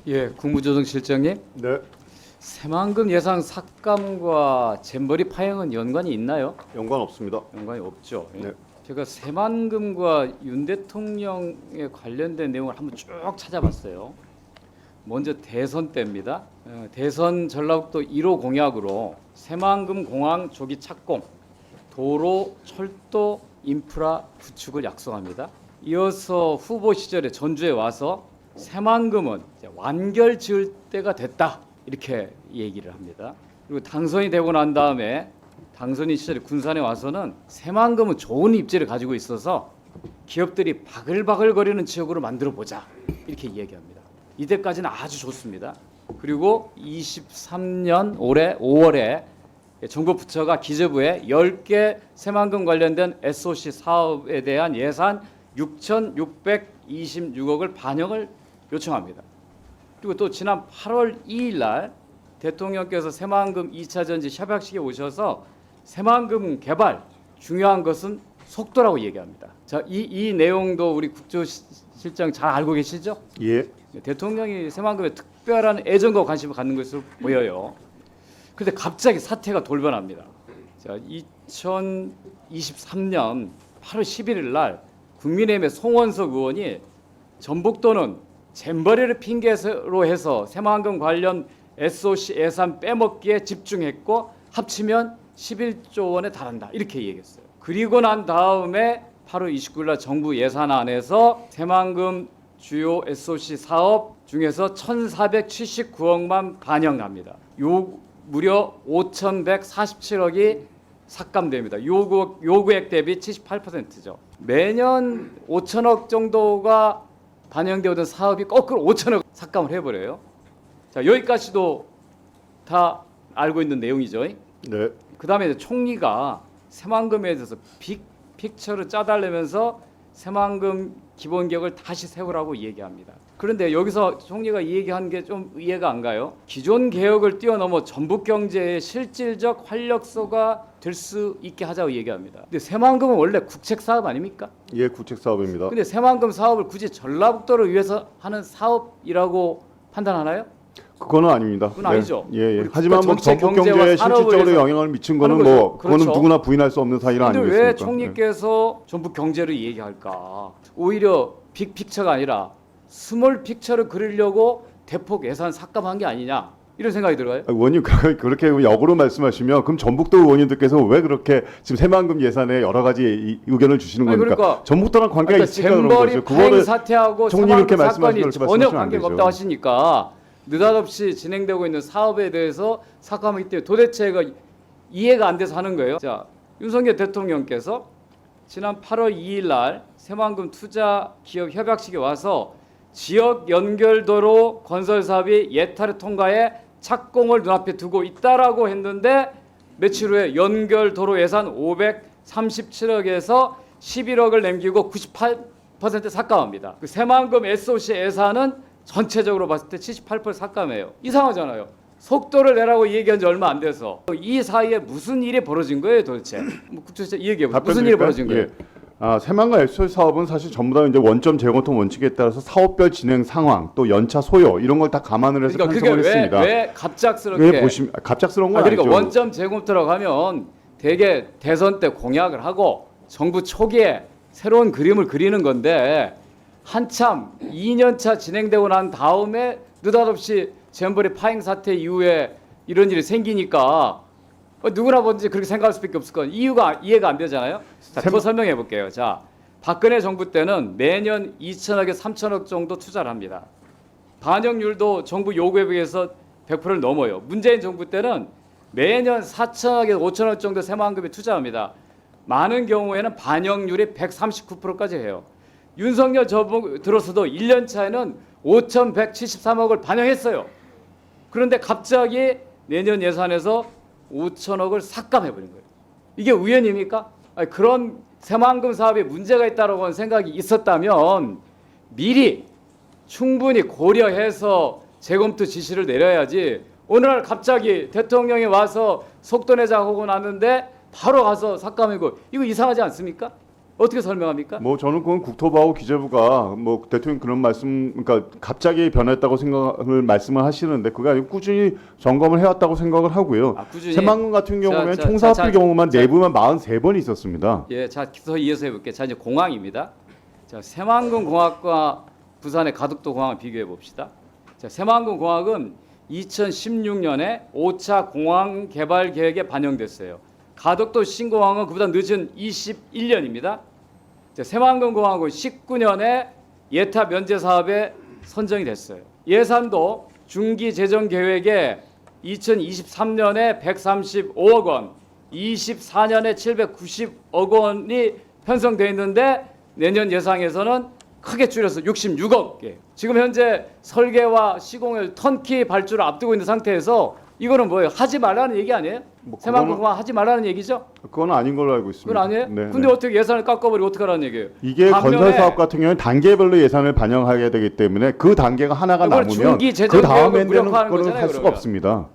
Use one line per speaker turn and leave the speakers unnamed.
예, 국무조정실장님.
네,
새만금 예산 삭감과 잼버리 파행은 연관이 있나요?
연관 없습니다.
연관이 없죠. 예.
네.
제가 새만금과 윤 대통령에 관련된 내용을 한번 쭉 찾아봤어요. 먼저 대선 때입니다. 대선 전라북도 1호 공약으로 새만금 공항 조기 착공, 도로, 철도, 인프라 구축을 약속합니다. 이어서 후보 시절에 전주에 와서 새만금은 이제 완결 지을 때가 됐다 이렇게 얘기를 합니다. 그리고 당선이 되고 난 다음에 당선인 시절에 군산에 와서는 새만금은 좋은 입지를 가지고 있어서 기업들이 바글바글거리는 지역으로 만들어 보자 이렇게 얘기합니다. 이때까지는 아주 좋습니다. 그리고 23년 올해 5월에 정부 부처가 기재부에 10개 새만금 관련된 SOC 사업에 대한 예산 6,626억을 반영을 요청합니다. 그리고 또 지난 8월 2일 날 대통령께서 새만금 2차 전지 협약식에 오셔서 새만금 개발 중요한 것은 속도라고 얘기합니다. 자, 이 내용도 우리 국조실장 잘 알고 계시죠?
예,
대통령이 새만금에 특별한 애정과 관심을 갖는 것으로 보여요. 그런데 갑자기 사태가 돌변합니다. 자, 2023년 8월 11일 날 국민의힘의 송원석 의원이 전북도는 잼버리를 핑계로 해서 새만금 관련 SOC 예산 빼먹기에 집중했고 합치면 11조 원에 달한다 이렇게 얘기했어요. 그리고 난 다음에 8월 29일 날 정부 예산안에서 새만금 주요 SOC 사업 중에서 1,479억만 반영합니다. 무려 5,147억이 삭감됩니다. 요구액 대비 78%죠. 매년 5천억 정도가 반영되던 사업이 거꾸로 5천억 삭감을 해버려요. 자, 여기까지도 다 알고 있는 내용이죠.
네,
그다음에 총리가 새만금에 대해서 픽처를 짜달라면서 새만금 기본계획을 다시 세우라고 얘기합니다. 그런데 여기서 총리가 이 얘기한 게 좀 이해가 안 가요. 기존 개혁을 뛰어넘어 전북 경제의 실질적 활력소가 될 수 있게 하자고 얘기합니다. 근데 새만금은 원래 국책 사업 아닙니까?
예, 구책 사업입니다.
근데 새만금 사업을 굳이 전라북도를 위해서 하는 사업이라고 판단하나요?
그거는 아닙니다.
그건 아니죠.
예, 예.
우리
하지만 뭐
전체
전북
경제와
경제에
산업을
실질적으로
위해서
영향을 미친 거는
하는
뭐
거죠.
그거는
그렇죠.
누구나 부인할 수 없는 사실
근데
아니겠습니까?
왜 총리께서 전북 경제를 얘기할까? 오히려 빅픽처가 아니라 스몰 픽처를 그리려고 대폭 예산 삭감한 게 아니냐 이런 생각이 들어요.
의원님 그렇게 역으로 말씀하시면 그럼 전북도 의원님들께서 왜 그렇게 지금 새만금 예산에 여러 가지 의견을 주시는
아니,
겁니까?
그러니까,
전북도랑 관계가 있으니까 그런
잼버리
거죠.
파행
그거를
사태하고
총리님 이렇게
새만금 사건이
말씀하시면
전혀
말씀하시면 안
관계가
되죠.
없다 하시니까 느닷없이 진행되고 있는 사업에 대해서 삭감하기 때문에 도대체 이해가 안 돼서 하는 거예요. 자, 윤석열 대통령께서 지난 8월 2일 날 새만금 투자 기업 협약식에 와서 지역 연결도로 건설 사업이 예타를 통과해 착공을 눈앞에 두고 있다라고 했는데 며칠 후에 연결도로 예산 537억에서 11억을 남기고 98% 삭감합니다. 그 새만금 SOC 예산은 전체적으로 봤을 때 78% 삭감해요. 이상하잖아요. 속도를 내라고 얘기한 지 얼마 안 돼서 이 사이에 무슨 일이 벌어진 거예요, 도대체? 뭐 국토실장 얘기해 보세요. 무슨 일이 벌어진 거예요?
예. 새만금 SOC 사업은 사실 전부 다 이제 원점 재검토 원칙에 따라서 사업별 진행 상황 또 연차 소요 이런 걸 다 감안을 해서
그러니까
편성을 했습니다.
왜 갑작스럽게?
왜 보시면 갑작스러운 건
그러니까
아니죠.
원점 재검토라고 하면 대개 대선 때 공약을 하고 정부 초기에 새로운 그림을 그리는 건데 한참 2년차 진행되고 난 다음에 느닷없이 잼버리 파행 사태 이후에 이런 일이 생기니까 누구나 뭔지 그렇게 생각할 수밖에 없을 거예요. 이해가 안 되잖아요. 자, 더 설명해 볼게요. 자, 박근혜 정부 때는 매년 2천억에 3천억 정도 투자를 합니다. 반영률도 정부 요구에 비해서 100%를 넘어요. 문재인 정부 때는 매년 4천억에서 5천억 정도 새만금에 투자합니다. 많은 경우에는 반영률이 139%까지 해요. 윤석열 들어서도 1년 차에는 5,173억을 반영했어요. 그런데 갑자기 내년 예산에서 5천억을 삭감해버린 거예요. 이게 우연입니까? 아니, 그런 새만금 사업에 문제가 있다고 하는 생각이 있었다면 미리 충분히 고려해서 재검토 지시를 내려야지 오늘 갑자기 대통령이 와서 속도 내자고 하고 났는데 바로 가서 삭감이고 이거 이상하지 않습니까? 어떻게 설명합니까?
뭐 저는 그건 국토부하고 기재부가 뭐 대통령 그런 말씀, 그러니까 갑자기 변했다고 생각을 말씀을 하시는데 그게 아니고 꾸준히 점검을 해왔다고 생각을 하고요.
꾸준히
새만금 같은 경우는
자,
총사업비 경우만
자,
내부만 43번이 있었습니다.
예, 자, 더 이어서 해볼게. 자, 이제 공항입니다. 자, 새만금 공항과 부산의 가덕도 공항을 비교해 봅시다. 자, 새만금 공항은 2016년에 5차 공항 개발 계획에 반영됐어요. 가덕도 신공항은 그보다 늦은 21년입니다. 자, 새만금 공항은 19년에 예타 면제 사업에 선정이 됐어요. 예산도 중기 재정 계획에 2023년에 135억 원, 24년에 790억 원이 편성돼 있는데 내년 예상에서는 크게 줄여서 66억 개. 지금 현재 설계와 시공을 턴키 발주를 앞두고 있는 상태에서 이거는 뭐예요? 하지 말라는 얘기 아니에요?
뭐
새만금 공항 하지 말라는 얘기죠?
그건 아닌 걸로 알고 있습니다.
그건 아니에요?
네,
근데
네.
어떻게 예산을 깎아버리고 어떻게 하라는 얘기예요?
이게
반면에
건설 사업 같은 경우는 단계별로 예산을 반영하게 되기 때문에 그 단계가 하나가
그걸
남으면
중기
그
재정 계획을
다음에는
무력화하는
그거는
거잖아요,
할 수가
그러면.
없습니다.